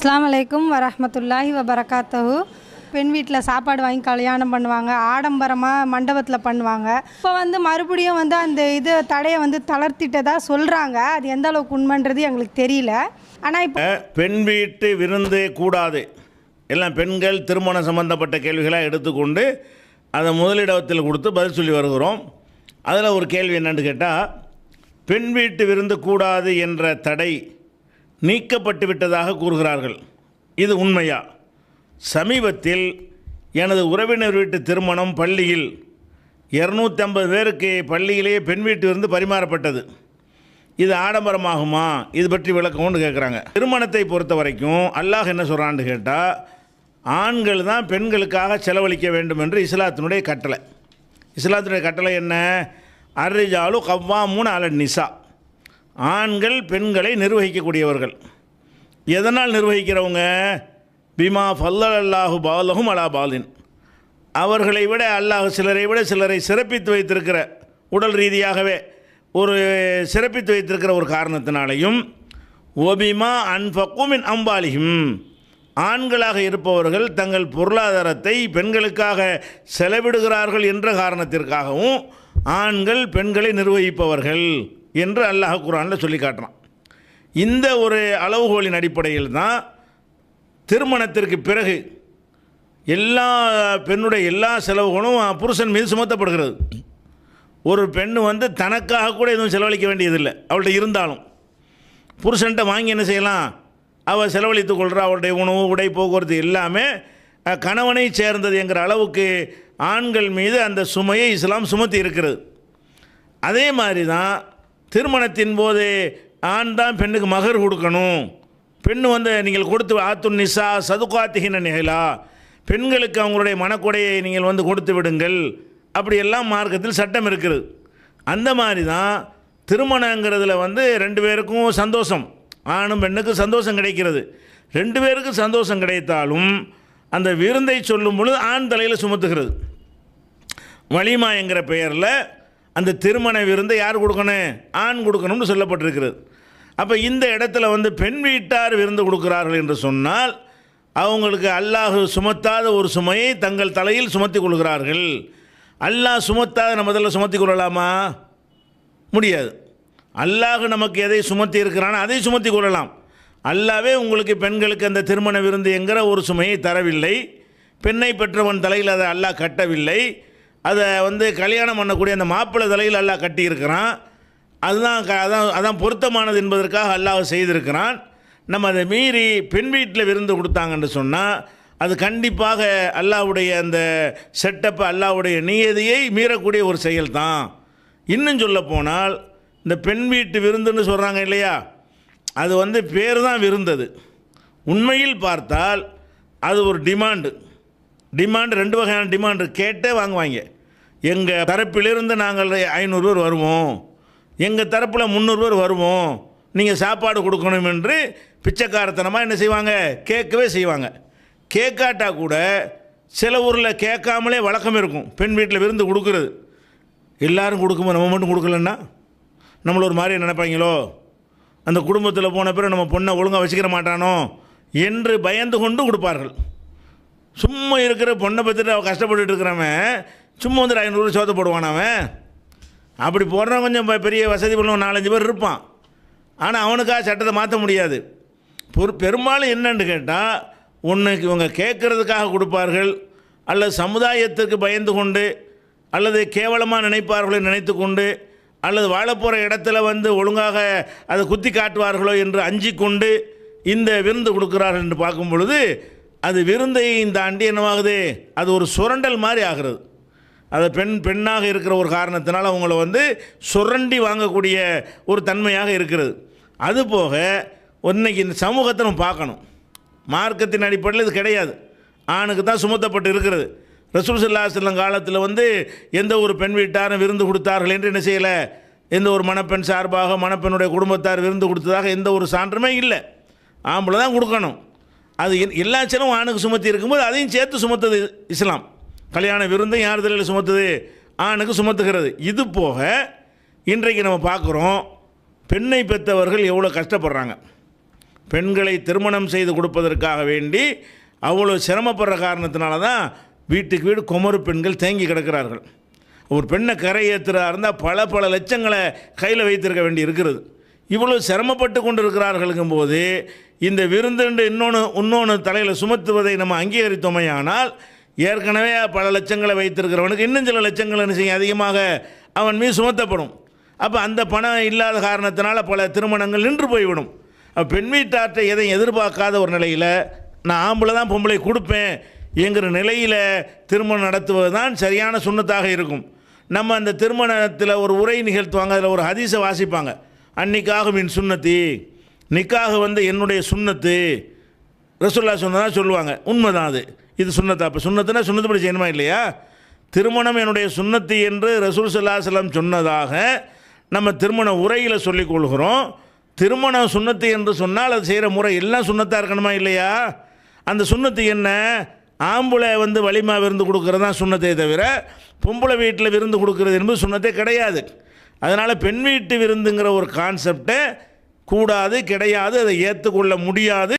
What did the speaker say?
அஸ்ஸலாமு அலைக்கும் வரஹ்மத்துல்லாஹி வபரகாத்துஹு. பெண் வீட்டில் சாப்பாடு வாங்கி கல்யாணம் பண்ணுவாங்க, ஆடம்பரமாக மண்டபத்தில் பண்ணுவாங்க. இப்போ மறுபடியும் அந்த தடையை தளர்த்திட்டதாக சொல்கிறாங்க. அது எந்த அளவுக்கு உண்மைன்றது எங்களுக்கு தெரியல. ஆனால் இப்போ பெண் வீட்டு விருந்து கூடாது, எல்லாம் பெண்கள் திருமணம் சம்பந்தப்பட்ட கேள்விகளாக எடுத்துக்கொண்டு அதை முதலிடத்தில் கொடுத்து பதில் சொல்லி வருகிறோம். அதில் ஒரு கேள்வி என்னன்னு கேட்டால், பெண் வீட்டு விருந்து கூடாது என்ற தடை நீக்கப்பட்டு விட்டதாக கூறுகிறார்கள். இது உண்மையா? சமீபத்தில் எனது உறவினர் வீட்டு திருமணம் பள்ளியில் 250 பேருக்கு பள்ளியிலேயே பெண் வீட்டு விருந்து பரிமாறப்பட்டது. இது ஆடம்பரமாகுமா? இது பற்றி விளக்கம்னு கேட்குறாங்க. திருமணத்தை பொறுத்த வரைக்கும் அல்லாஹ் என்ன சொல்கிறான்னு கேட்டால், ஆண்கள் தான் பெண்களுக்காக செலவழிக்க வேண்டும் என்று இஸ்லாத்தினுடைய கட்டளை. இஸ்லாத்தினுடைய கட்டளை என்ன? அர்ரிஜாலு கவ்வாமூன அலன் நிசா. ஆண்கள் பெண்களை நிர்வகிக்கக்கூடியவர்கள். எதனால் நிர்வகிக்கிறவங்க? பிமா ஃபல்லல்லாஹு பாலஹும் அலா பாலின். அவர்களை விட அல்லாஹ் சிலரை சிறப்பித்து வைத்திருக்கிற, உடல் ரீதியாகவே ஒரு சிறப்பித்து வைத்திருக்கிற ஒரு காரணத்தினாலையும், ஒபிமா அன்ஃபக்குமின் அம்பாலிஹிம், ஆண்களாக இருப்பவர்கள் தங்கள் பொருளாதாரத்தை பெண்களுக்காக செலவிடுகிறார்கள் என்ற காரணத்திற்காகவும் ஆண்கள் பெண்களை நிர்வகிப்பவர்கள் என்று அல்லாஹ் குர்ஆனில் சொல்லி காட்டுறான். இந்த ஒரு அளவுகோலின் அடிப்படையில் தான் திருமணத்திற்கு பிறகு பெண்ணுடைய எல்லா செலவுகளும் புருஷன் மீது சுமத்தப்படுகிறது. ஒரு பெண் தனக்காக கூட எதுவும் செலவழிக்க வேண்டியதில்லை. அவள்கிட்ட இருந்தாலும் புருஷன்கிட்ட வாங்கி என்ன செய்யலாம்? அவள் செலவழித்துக் கொள்கிறா. அவளுடைய உணவு, உடை, போக்குவரத்து எல்லாமே கணவனை சேர்ந்தது என்கிற அளவுக்கு ஆண்கள் மீது அந்த சுமையை இஸ்லாம் சுமத்தி இருக்கிறது. அதே மாதிரி தான் திருமணத்தின் போது ஆண் தான் பெண்ணுக்கு மகர் கொடுக்கணும். பெண்ணு நீங்கள் கொடுத்து ஆத்துன் நிசா சதுகாத்திகின நிகழா, பெண்களுக்கு அவங்களுடைய மனக்கொடையை நீங்கள் கொடுத்து விடுங்கள், அப்படியெல்லாம் மார்க்கத்தில் சட்டம் இருக்கிறது. அந்த மாதிரி தான் திருமணங்கிறதுல 2 பேருக்கும் சந்தோஷம், ஆணும் பெண்ணுக்கு சந்தோஷம் கிடைக்கிறது. 2 பேருக்கும் சந்தோஷம் கிடைத்தாலும் அந்த விருந்தை சொல்லும் பொழுது ஆண் தலையில் சுமத்துகிறது. வலிமா என்கிற பெயரில் அந்த திருமண விருந்தை யார் கொடுக்கணும்? ஆண் கொடுக்கணும்னு சொல்லப்பட்டிருக்கிறது. அப்போ இந்த இடத்துல பெண் வீட்டார் விருந்து கொடுக்கிறார்கள் என்று சொன்னால், அவங்களுக்கு அல்லாஹ் சுமத்தாத ஒரு சுமையை தங்கள் தலையில் சுமத்தி கொள்கிறார்கள். அல்லாஹ் சுமத்தாத நம்ம இதில் சுமத்தி கொள்ளலாமா? முடியாது. அல்லாஹ் நமக்கு எதை சுமத்தி இருக்கிறானோ அதை சுமத்தி கொள்ளலாம். அல்லாவே உங்களுக்கு பெண்களுக்கு அந்த திருமண விருந்து என்கிற ஒரு சுமையை தரவில்லை. பெண்ணை பெற்றவன் தலையில் அதை அல்லாஹ் கட்டவில்லை. அதை கல்யாணம் பண்ணக்கூடிய அந்த மாப்பிள்ளை தலையில் அல்லாஹ் கட்டியிருக்கிறான். அதான் பொருத்தமானது என்பதற்காக அல்லாஹ் செய்திருக்கிறான். நம்ம அதை மீறி பெண் வீட்டில் விருந்து கொடுத்தாங்கன்னு சொன்னால், அது கண்டிப்பாக அல்லாஹ்வுடைய அந்த செட்டப்பை, அல்லாஹ்வுடைய நியதியை மீறக்கூடிய ஒரு செயல் தான். இன்னும் சொல்ல போனால், இந்த பெண் வீட்டு விருந்துன்னு சொல்கிறாங்க இல்லையா, அது பேர் தான் விருந்தது. உண்மையில் பார்த்தால் அது ஒரு டிமாண்டு. 2 வகையான டிமாண்டு. கேட்டே வாங்குவாங்க. எங்கள் தரப்பிலிருந்து நாங்கள் 500 பேர் வருவோம், எங்கள் தரப்பில் 300 பேர் வருவோம், நீங்கள் சாப்பாடு கொடுக்கணும் என்று பிச்சைக்காரத்தனமாக என்ன செய்வாங்க? கேட்கவே செய்வாங்க. கேட்காட்டா கூட சில ஊரில் கேட்காமலே வழக்கம் இருக்கும் பெண் வீட்டில் விருந்து கொடுக்குறது. எல்லோரும் கொடுக்கும்போது நம்ம மட்டும் கொடுக்கலன்னா நம்மள ஒரு மாதிரி நினைப்பாங்களோ, அந்த குடும்பத்தில் போன பிறகு நம்ம பொண்ணை ஒழுங்காக வச்சுக்கிற மாட்டானோ என்று பயந்து கொண்டு கொடுப்பார்கள். சும்மா இருக்கிற பொண்ணை பற்றிட்டு அவள் கஷ்டப்பட்டுட்டு இருக்கிறவன் சும்மா 500 சோத்த போடுவான். அவன் அப்படி போடுறவன் கொஞ்சம் பெரிய வசதி பண்ண 4-5 பேர் இருப்பான். ஆனால் அவனுக்காக சட்டத்தை மாற்ற முடியாது. பெரும்பாலும் என்னன்னு கேட்டால், ஒன்று இவங்க கேட்குறதுக்காக கொடுப்பார்கள், அல்லது சமுதாயத்துக்கு பயந்து கொண்டு, அல்லது கேவலமாக நினைப்பார்களோ நினைத்து கொண்டு, அல்லது வாழப்போகிற இடத்துல ஒழுங்காக அதை குத்தி காட்டுவார்களோ என்று அஞ்சி கொண்டு இந்த விருந்து கொடுக்குறார்கள் என்று பார்க்கும் பொழுது, அது விருந்தையும் தாண்டி என்னவாகுது? அது ஒரு சுரண்டல் மாதிரி ஆகிறது. அது பெண்ணாக இருக்கிற ஒரு காரணத்தினால் அவங்கள சுரண்டி வாங்கக்கூடிய ஒரு தன்மையாக இருக்கிறது. அதுபோக இன்னைக்கு இந்த சமூகத்தை நம்ம பார்க்கணும். மார்க்கத்தின் அடிப்படையில் இது கிடையாது, ஆணுக்கு தான் சுமத்தப்பட்டு இருக்கிறது. ரசூல் ஸல்லல்லாஹு அலைஹி வஸல்லம் காலத்தில் எந்த ஒரு பெண் வீட்டாரும் விருந்து கொடுத்தார்கள் என்று என்ன செய்யலை? எந்த ஒரு மணப்பெண் சார்பாக மணப்பெண்ணுடைய குடும்பத்தார் விருந்து கொடுத்ததாக எந்த ஒரு சான்றுமே இல்லை. ஆம்பளை தான் கொடுக்கணும். அது எல்லா செலவும் ஆணுக்கு சுமத்தி இருக்கும்போது அதையும் சேர்த்து சுமத்தது இஸ்லாம். கல்யாண விருந்தையும் யார் தலையில் சுமத்துது? ஆணுக்கு சுமத்துகிறது. இது போக இன்றைக்கு நம்ம பார்க்குறோம், பெண்ணை பெற்றவர்கள் எவ்வளோ கஷ்டப்படுறாங்க. பெண்களை திருமணம் செய்து கொடுப்பதற்காக வேண்டி அவ்வளோ சிரமப்படுற காரணத்தினால தான் வீட்டுக்கு வீடு குமரு பெண்கள் தேங்கி கிடக்கிறார்கள். ஒரு பெண்ணை கரையேற்றுறா இருந்தால் பல லட்சங்களை கையில் வைத்திருக்க வேண்டி இருக்கிறது. இவ்வளோ சிரமப்பட்டு கொண்டு இருக்கிறார்களுங்கும் போது இந்த விருந்துண்டு இன்னொன்று தலையில் சுமத்துவதை நம்ம அங்கீகரித்தோமையானால் ஏற்கனவே பல லட்சங்களை வைத்திருக்கிறவனுக்கு இன்னும் சில லட்சங்கள் என்ன செய்யும், அதிகமாக அவன் மீது சுமத்தப்படும். அப்போ அந்த பணம் இல்லாத காரணத்தினால பல திருமணங்கள் நின்று போய்விடும். பெண் வீட்டாற்றை எதையும் எதிர்பார்க்காத ஒரு நிலையில் நான் ஆம்பளை தான் பொம்பளை கொடுப்பேன் என்கிற நிலையில் திருமணம் நடத்துவது தான் சரியான சுன்னத்தாக இருக்கும். நம்ம அந்த திருமணத்தில் ஒரு உரை நிகழ்த்துவாங்க, அதில் ஒரு ஹதீஸை வாசிப்பாங்க. அன்னிக்காக மின் சுன்னத்தி, நிக்காக என்னுடைய சுன்னத்து ரசூலுல்லாஹ் சொன்னதாக சொல்லுவாங்க. உண்மைதான், இது சுன்னத்தா? அப்போ சுன்னத்துனா சுன்னத்துப்படி செய்யணுமா இல்லையா? திருமணம் என்னுடைய சுன்னத்து என்று ரசூல் ஸல்லல்லாஹு அலைஹி வஸல்லம் சொன்னதாக நம்ம திருமண உரையில் சொல்லிக் கொள்கிறோம். திருமணம் சுன்னத்து என்று சொன்னால் அது செய்கிற முறை எல்லாம் சுன்னத்தாக இருக்கணுமா இல்லையா? அந்த சுன்னத்து என்ன? ஆம்பளை வலிமா விருந்து கொடுக்கறது தான் சுன்னத்தே தவிர பொம்பளை வீட்டில் விருந்து கொடுக்கறது என்பது சுன்னத்தே கிடையாது. அதனால் பெண் வீட்டு விருந்துங்கிற ஒரு கான்செப்டை கூடாது, கிடையாது, அதை ஏற்றுக்கொள்ள முடியாது.